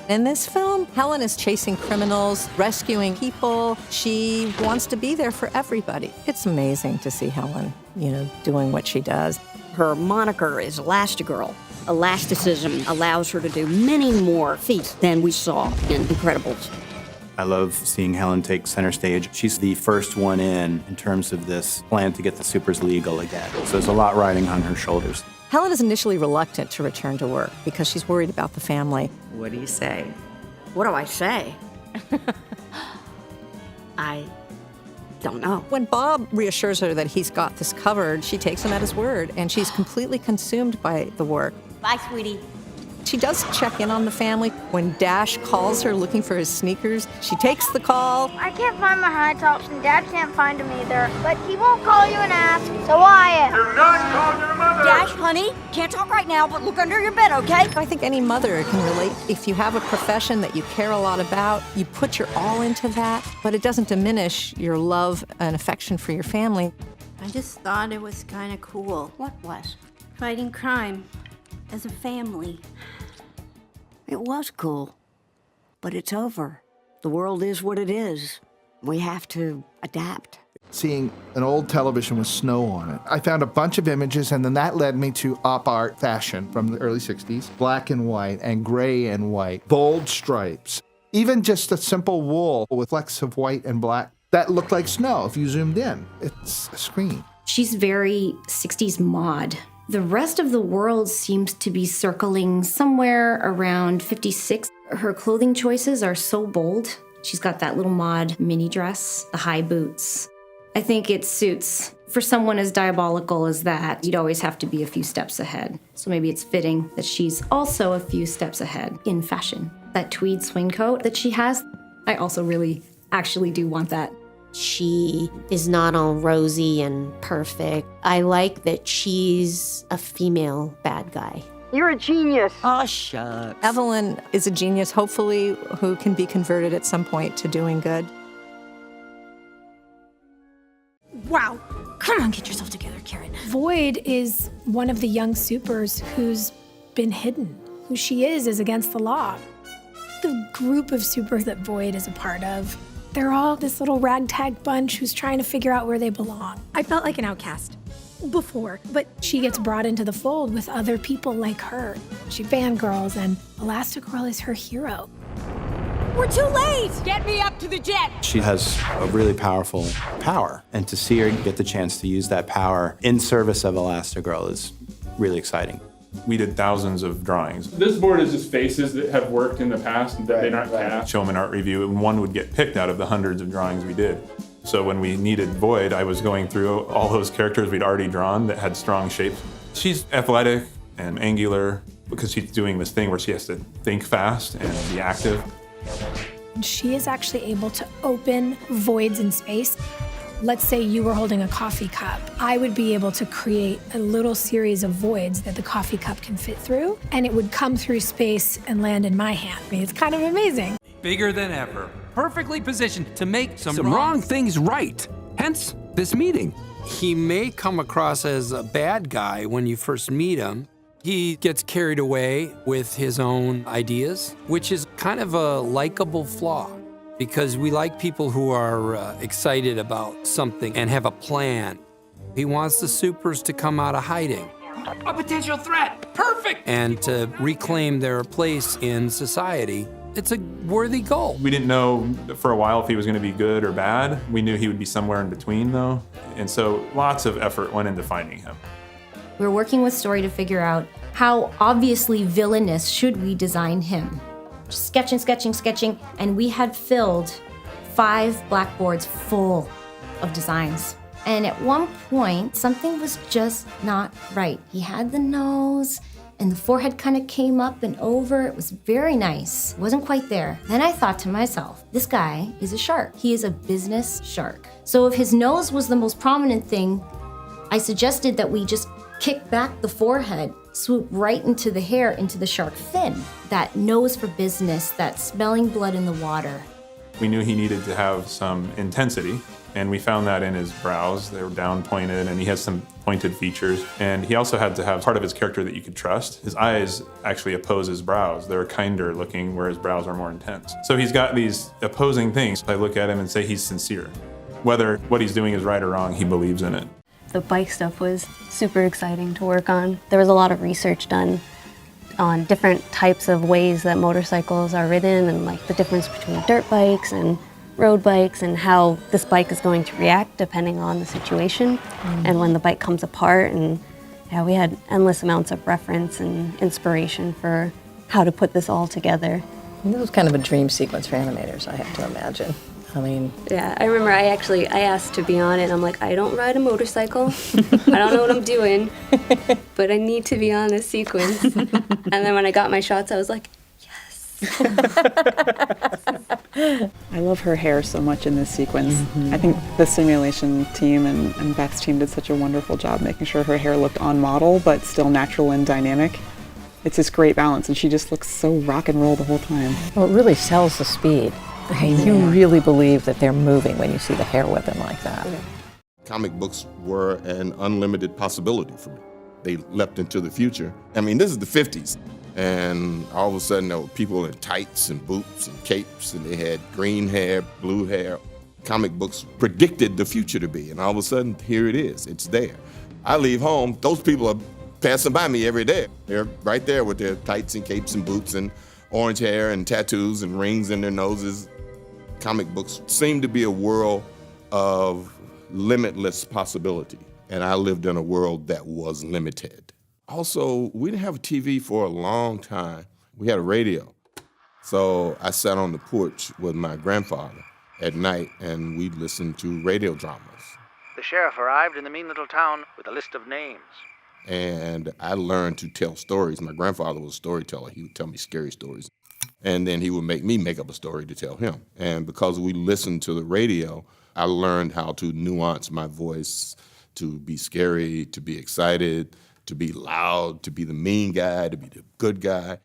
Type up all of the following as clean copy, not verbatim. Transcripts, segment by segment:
In this film, Helen is chasing criminals, rescuing people. She wants to be there for everybody. It's amazing to see Helen, doing what she does. Her moniker is Elastigirl. Elasticism allows her to do many more feats than we saw in Incredibles. I love seeing Helen take center stage. She's the first one in terms of this plan to get the supers legal again. So there's a lot riding on her shoulders. Helen is initially reluctant to return to work because she's worried about the family. What do you say? What do I say? I don't know. When Bob reassures her that he's got this covered, she takes him at his word, and she's completely consumed by the work. Bye, sweetie. She does check in on the family. When Dash calls her looking for his sneakers, she takes the call. I can't find my high tops, and Dad can't find them either. But he won't call you and ask, so I am. Do not call your mother! Dash, honey, can't talk right now, but look under your bed, okay? I think any mother can relate. If you have a profession that you care a lot about, you put your all into that, but it doesn't diminish your love and affection for your family. I just thought it was kind of cool. What was? Fighting crime as a family. It was cool, but it's over. The world is what it is. We have to adapt. Seeing an old television with snow on it, I found a bunch of images, and then that led me to op art fashion from the early 60s. Black and white and gray and white, bold stripes. Even just a simple wool with flecks of white and black that looked like snow if you zoomed in. It's a scream. She's very 60s mod. The rest of the world seems to be circling somewhere around 56. Her clothing choices are so bold. She's got that little mod mini dress, the high boots. I think it suits. For someone as diabolical as that, you'd always have to be a few steps ahead. So maybe it's fitting that she's also a few steps ahead in fashion. That tweed swing coat that she has, I also really actually do want that. She is not all rosy and perfect. I like that she's a female bad guy. You're a genius. Oh, shucks. Evelyn is a genius, hopefully, who can be converted at some point to doing good. Wow. Come on, get yourself together, Karen. Void is one of the young supers who's been hidden. Who she is against the law. The group of supers that Void is a part of, they're all this little ragtag bunch who's trying to figure out where they belong. I felt like an outcast before, but she gets brought into the fold with other people like her. She fangirls, and Elastigirl is her hero. We're too late! Get me up to the jet! She has a really powerful power, and to see her get the chance to use that power in service of Elastigirl is really exciting. We did thousands of drawings. This board is just faces that have worked in the past that they aren't cast. Show them an art review, and one would get picked out of the hundreds of drawings we did. So when we needed Void, I was going through all those characters we'd already drawn that had strong shapes. She's athletic and angular because she's doing this thing where she has to think fast and be active. She is actually able to open voids in space. Let's say you were holding a coffee cup. I would be able to create a little series of voids that the coffee cup can fit through, and it would come through space and land in my hand. I mean, it's kind of amazing. Bigger than ever, perfectly positioned to make some wrong things right. Hence, this meeting. He may come across as a bad guy when you first meet him. He gets carried away with his own ideas, which is kind of a likable flaw. Because we like people who are excited about something and have a plan. He wants the supers to come out of hiding. A potential threat, perfect! And to reclaim their place in society. It's a worthy goal. We didn't know for a while if he was going to be good or bad. We knew he would be somewhere in between, though. And so lots of effort went into finding him. We're working with Story to figure out how obviously villainous should we design him. Sketching, and we had filled 5 blackboards full of designs. And at one point, something was just not right. He had the nose, and the forehead kind of came up and over. It was very nice. It wasn't quite there. Then I thought to myself, this guy is a shark. He is a business shark. So if his nose was the most prominent thing, I suggested that we just kick back the forehead, swoop right into the hair, into the shark fin. That nose for business, that smelling blood in the water. We knew he needed to have some intensity, and we found that in his brows. They were down pointed, and he has some pointed features. And he also had to have part of his character that you could trust. His eyes actually oppose his brows. They're kinder looking, where his brows are more intense. So he's got these opposing things. I look at him and say he's sincere. Whether what he's doing is right or wrong, he believes in it. The bike stuff was super exciting to work on. There was a lot of research done on different types of ways that motorcycles are ridden and like the difference between dirt bikes and road bikes and how this bike is going to react depending on the situation and when the bike comes apart. And yeah, we had endless amounts of reference and inspiration for how to put this all together. And this was kind of a dream sequence for animators, I have to imagine. I mean... Yeah, I remember I asked to be on it, and I'm like, I don't ride a motorcycle. I don't know what I'm doing, but I need to be on this sequence. And then when I got my shots, I was like, yes. I love her hair so much in this sequence. I think the simulation team and Beth's team did such a wonderful job making sure her hair looked on model, but still natural and dynamic. It's this great balance, and she just looks so rock and roll the whole time. Well, it really sells the speed. You really believe that they're moving when you see the hair whipping like that. Comic books were an unlimited possibility for me. They leapt into the future. I mean, this is the 50s, and all of a sudden there were people in tights and boots and capes, and they had green hair, blue hair. Comic books predicted the future to be, and all of a sudden, here it is. It's there. I leave home, those people are passing by me every day. They're right there with their tights and capes and boots and orange hair and tattoos and rings in their noses. Comic books seemed to be a world of limitless possibility, and I lived in a world that was limited. Also, we didn't have a TV for a long time. We had a radio. So I sat on the porch with my grandfather at night, and we'd listen to radio dramas. The sheriff arrived in the mean little town with a list of names. And I learned to tell stories. My grandfather was a storyteller. He would tell me scary stories. And then he would make me make up a story to tell him. And because we listened to the radio, I learned how to nuance my voice to be scary, to be excited, to be loud, to be the mean guy, to be the good guy.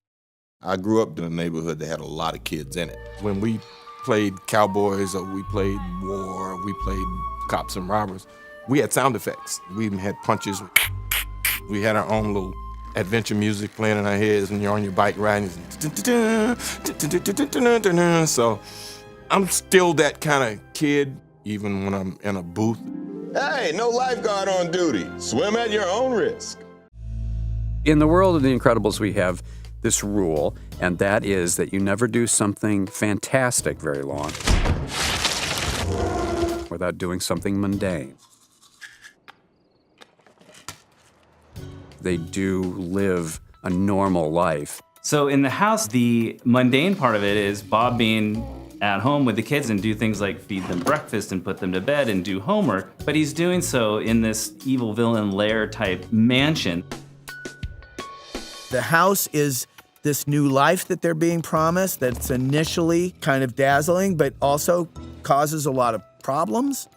I grew up in a neighborhood that had a lot of kids in it. When we played cowboys or we played war, or we played cops and robbers, we had sound effects. We even had punches. We had our own little adventure music playing in our heads when you're on your bike riding. So I'm still that kind of kid, even when I'm in a booth. Hey, no lifeguard on duty. Swim at your own risk. In the world of The Incredibles, we have this rule, and that is that you never do something fantastic very long without doing something mundane. They do live a normal life. So in the house, the mundane part of it is Bob being at home with the kids and do things like feed them breakfast and put them to bed and do homework, but he's doing so in this evil villain lair type mansion. The house is this new life that they're being promised that's initially kind of dazzling, but also causes a lot of problems.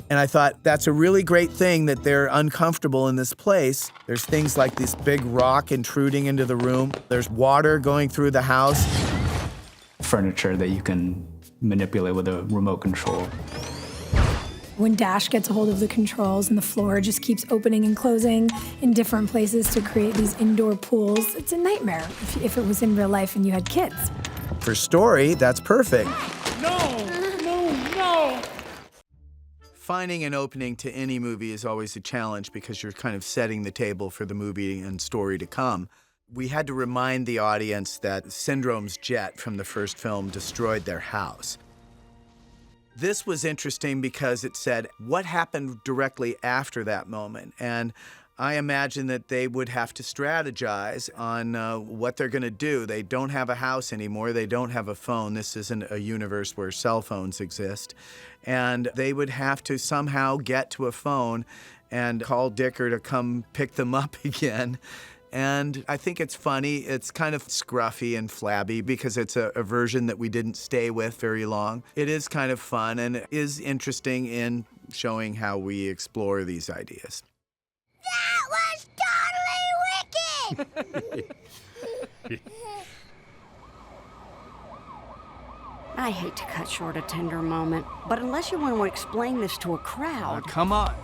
And I thought, that's a really great thing that they're uncomfortable in this place. There's things like this big rock intruding into the room. There's water going through the house. Furniture that you can manipulate with a remote control. When Dash gets a hold of the controls and the floor just keeps opening and closing in different places to create these indoor pools, it's a nightmare if it was in real life and you had kids. For story, that's perfect. No! Finding an opening to any movie is always a challenge because you're kind of setting the table for the movie and story to come. We had to remind the audience that Syndrome's jet from the first film destroyed their house. This was interesting because it said what happened directly after that moment. And I imagine that they would have to strategize on what they're going to do. They don't have a house anymore. They don't have a phone. This isn't a universe where cell phones exist. And they would have to somehow get to a phone and call Dicker to come pick them up again. And I think it's funny. It's kind of scruffy and flabby because it's a version that we didn't stay with very long. It is kind of fun and it is interesting in showing how we explore these ideas. That was totally wicked! I hate to cut short a tender moment, but unless you want to explain this to a crowd... Come on.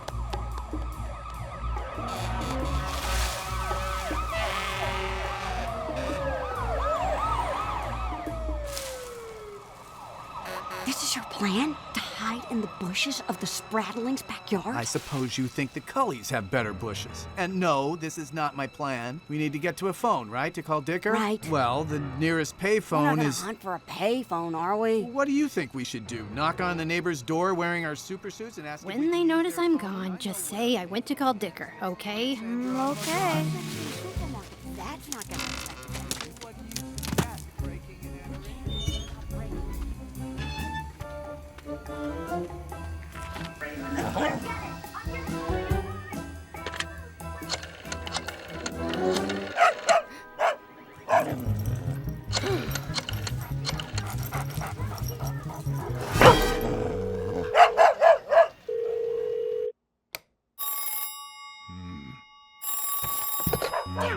plan to hide in the bushes of the Sprattlings' backyard? I suppose you think the Cullys have better bushes. And no, this is not my plan. We need to get to a phone, right, to call Dicker? Right. Well, the nearest We're not payphone gonna is... hunt for a payphone, are we? What do you think we should do? Knock on the neighbor's door wearing our super suits and ask... When they notice I'm gone, just say I went to call Dicker, okay? Okay. That's not gonna affect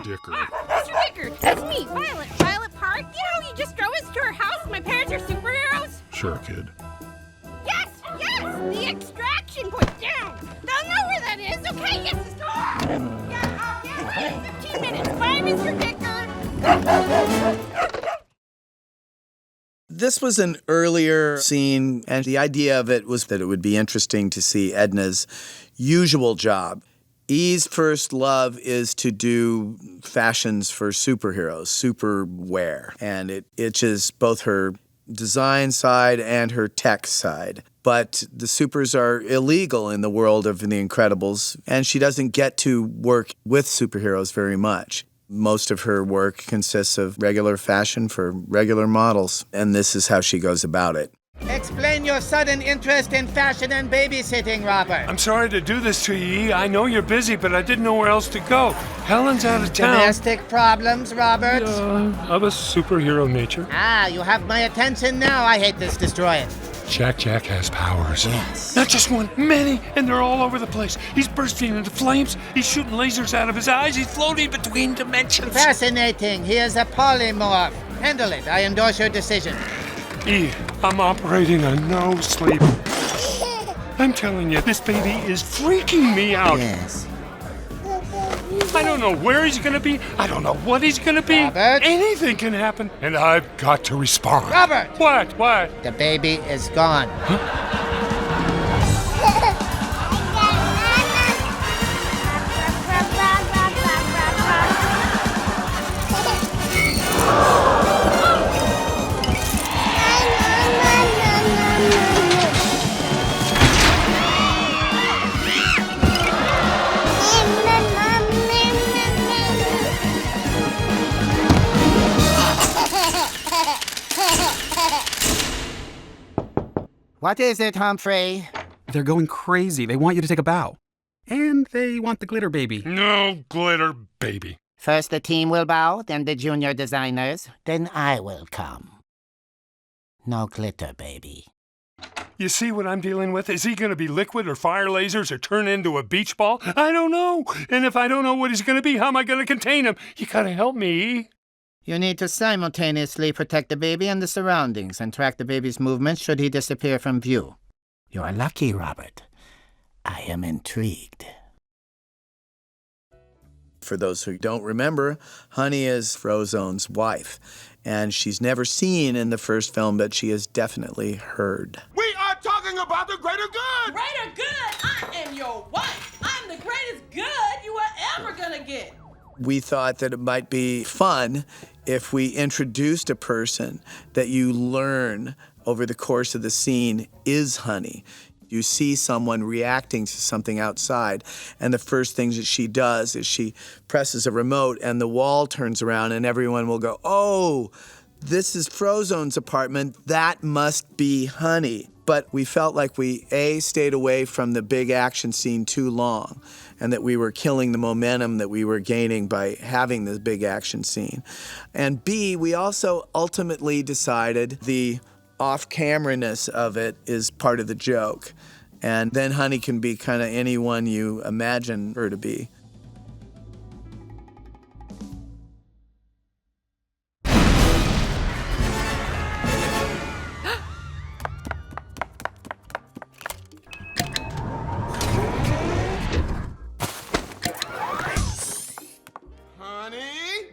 Dicker. Mr. Dicker, that's me, Violet. Violet Parr. You know, you just drove us to our house. My parents are superheroes. Sure, kid. Yes, the extraction point. Down. Don't know where that is. Okay, yes, the store. Yeah, 15 minutes. Bye, Mr. Dicker. This was an earlier scene, and the idea of it was that it would be interesting to see Edna's usual job. E's first love is to do fashions for superheroes, superwear, and it itches both her design side and her tech side. But the supers are illegal in the world of The Incredibles, and she doesn't get to work with superheroes very much. Most of her work consists of regular fashion for regular models, and this is how she goes about it. Explain your sudden interest in fashion and babysitting, Robert. I'm sorry to do this to you, E. I know you're busy, but I didn't know where else to go. Helen's out of town. Domestic problems, Robert? Of a superhero nature. Ah, you have my attention now. I hate this. Destroy it. Jack has powers. Yes. Not just one, many, and they're all over the place. He's bursting into flames. He's shooting lasers out of his eyes. He's floating between dimensions. Fascinating. He is a polymorph. Handle it. I endorse your decision. E, I'm operating on no sleep. I'm telling you, this baby is freaking me out. Yes. I don't know where he's gonna be. I don't know what he's gonna be. Robert? Anything can happen, and I've got to respond. Robert! What? The baby is gone. What is it, Humphrey? They're going crazy. They want you to take a bow. And they want the glitter baby. No glitter baby. First the team will bow, then the junior designers, then I will come. No glitter baby. You see what I'm dealing with? Is he going to be liquid or fire lasers or turn into a beach ball? I don't know. And if I don't know what he's going to be, how am I going to contain him? You got to help me. You need to simultaneously protect the baby and the surroundings and track the baby's movements should he disappear from view. You are lucky, Robert. I am intrigued. For those who don't remember, Honey is Frozone's wife, and she's never seen in the first film, but she has definitely heard. We are talking about the greater good! Greater good? I am your wife. I'm the greatest good you are ever gonna get. We thought that it might be fun if we introduced a person that you learn over the course of the scene is Honey. You see someone reacting to something outside, and the first thing that she does is she presses a remote and the wall turns around and everyone will go, oh, this is Frozone's apartment, that must be Honey. But we felt like we, A, stayed away from the big action scene too long, and that we were killing the momentum that we were gaining by having this big action scene. And B, we also ultimately decided the off-camera-ness of it is part of the joke. And then Honey can be kind of anyone you imagine her to be.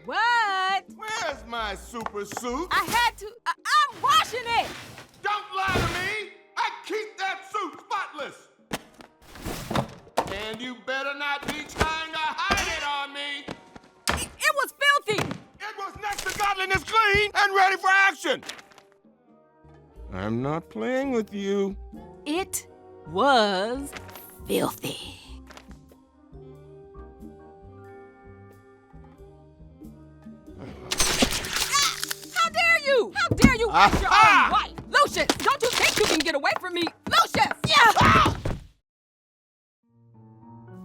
What? Where's my super suit? I had to. I'm washing it. Don't lie to me! I And you better not be trying to hide it on me. It was filthy. It was next to godliness, clean and ready for action. I'm not playing with you. It was filthy. How dare you? How dare you wash your own wife? Lucius, don't you think you can get away from me? Lucius! Yeah!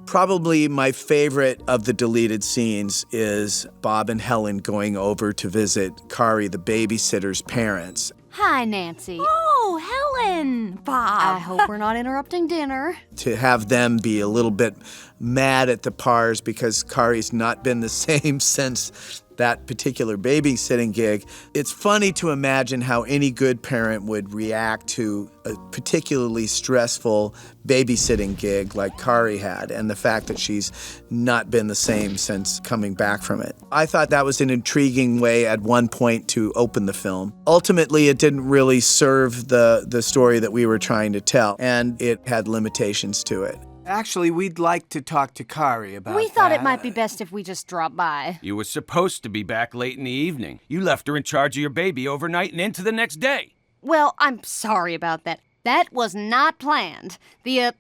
Probably my favorite of the deleted scenes is Bob and Helen going over to visit Kari, the babysitter's parents. Hi, Nancy. Oh, Helen, Bob. I hope we're not interrupting dinner. To have them be a little bit mad at the Parrs because Kari's not been the same since that particular babysitting gig. It's funny to imagine how any good parent would react to a particularly stressful babysitting gig like Kari had, and the fact that she's not been the same since coming back from it. I thought that was an intriguing way at one point to open the film. Ultimately, it didn't really serve the story that we were trying to tell, and it had limitations to it. Actually, we'd like to talk to Kari about We thought it might be best if we just dropped by. You were supposed to be back late in the evening. You left her in charge of your baby overnight and into the next day. Well, I'm sorry about that. That was not planned. The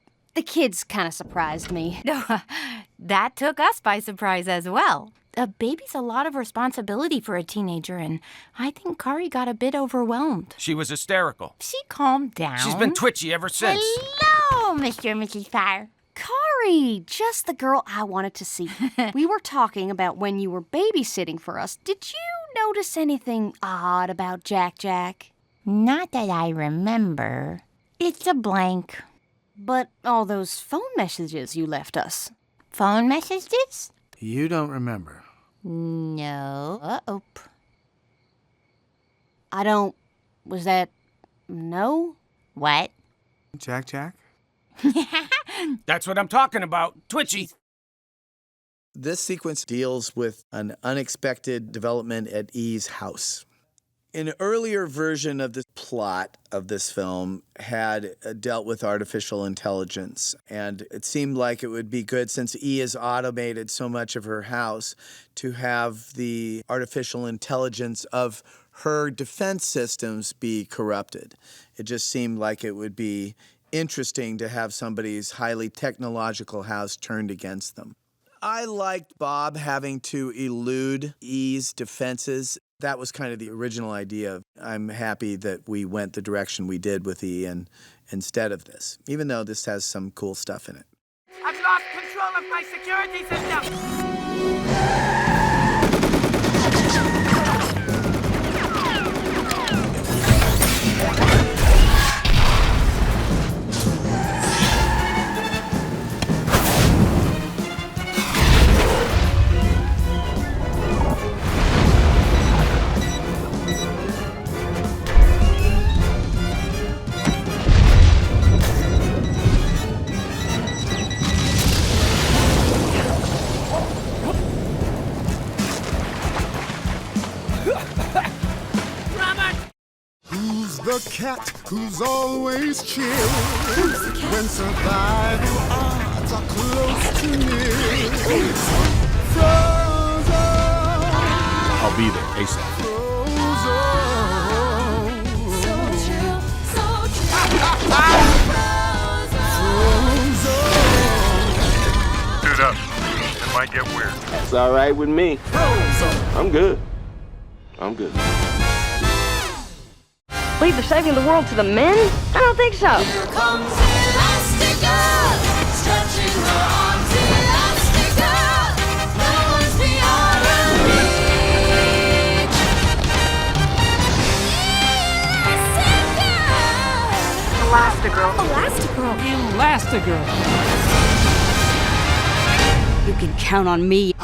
kids kind of surprised me. That took us by surprise as well. A baby's a lot of responsibility for a teenager, and I think Kari got a bit overwhelmed. She was hysterical. She calmed down. She's been twitchy ever since. Hello, Mr. and Mrs. Parr. Kari, just the girl I wanted to see. We were talking about when you were babysitting for us. Did you notice anything odd about Jack? Not that I remember. It's a blank. But all those phone messages you left us. Phone messages? You don't remember. No. Uh-oh. Was that... no? What? Jack? That's what I'm talking about. Twitchy. This sequence deals with an unexpected development at E's house. An earlier version of the plot of this film had dealt with artificial intelligence, and it seemed like it would be good, since E has automated so much of her house, to have the artificial intelligence of her defense systems be corrupted. It just seemed like it would be interesting to have somebody's highly technological house turned against them. I liked Bob having to elude E's defenses. That was kind of the original idea. I'm happy that we went the direction we did with E instead of this, even though this has some cool stuff in it. I've lost control of my security system. The cat who's always chill when survival odds are close to near. Frozen. I'll be there ASAP. Suit up. It might get weird. It's all right with me. I'm good. Leave the saving the world to the men? I don't think so. Here comes Elastigirl, stretching her arms, Elastigirl. No one's beyond her reach. Elastigirl. You can count on me.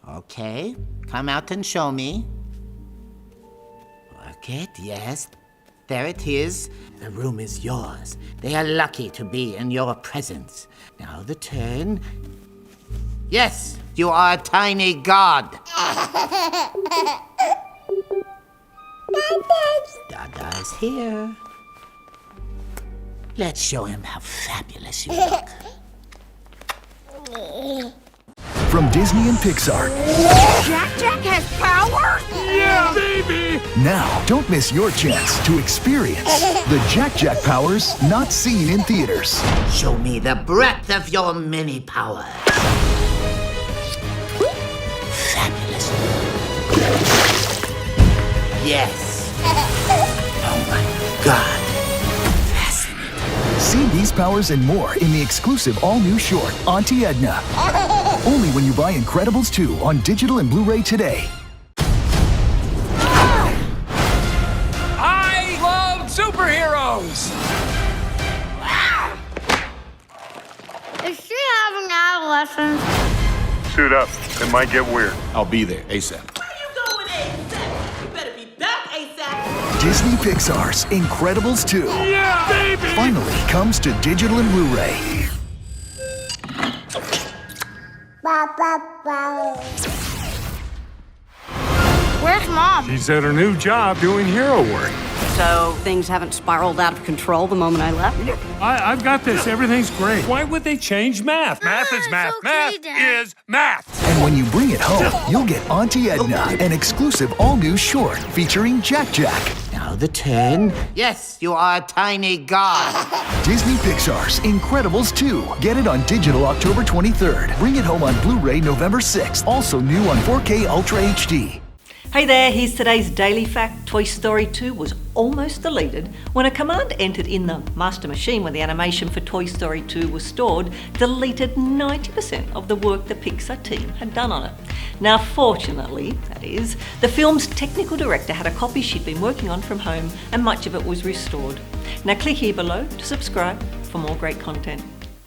Okay, come out and show me. Look it, yes. There it is. The room is yours. They are lucky to be in your presence. Now the turn. Yes, you are a tiny god. Dada's here. Let's show him how fabulous you look. From Disney and Pixar. Jack has power? Yeah, baby! Now, don't miss your chance to experience the Jack powers not seen in theaters. Show me the breadth of your mini power. Fabulous. Yes. Oh my God. See these powers and more in the exclusive all-new short, Auntie Edna. Only when you buy Incredibles 2 on digital and Blu-ray today. I love superheroes! Is she having adolescence? Suit up. It might get weird. I'll be there ASAP. Disney Pixar's Incredibles 2 Yeah, baby! finally comes to digital and Blu-ray. Where's Mom? She's at her new job doing hero work. So things haven't spiraled out of control the moment I left? I've got this. Everything's great. Why would they change math? Math is math. Math is math. And when you bring it home, you'll get Auntie Edna, an exclusive all-new short featuring Jack. Now the turn. Yes, you are a tiny god. Disney Pixar's Incredibles 2. Get it on digital October 23rd. Bring it home on Blu-ray November 6th. Also new on 4K Ultra HD. Hey there, here's today's daily fact. Toy Story 2 was almost deleted when a command entered in the master machine where the animation for Toy Story 2 was stored deleted 90% of the work the Pixar team had done on it. Now fortunately, that is, the film's technical director had a copy she'd been working on from home and much of it was restored. Now click here below to subscribe for more great content.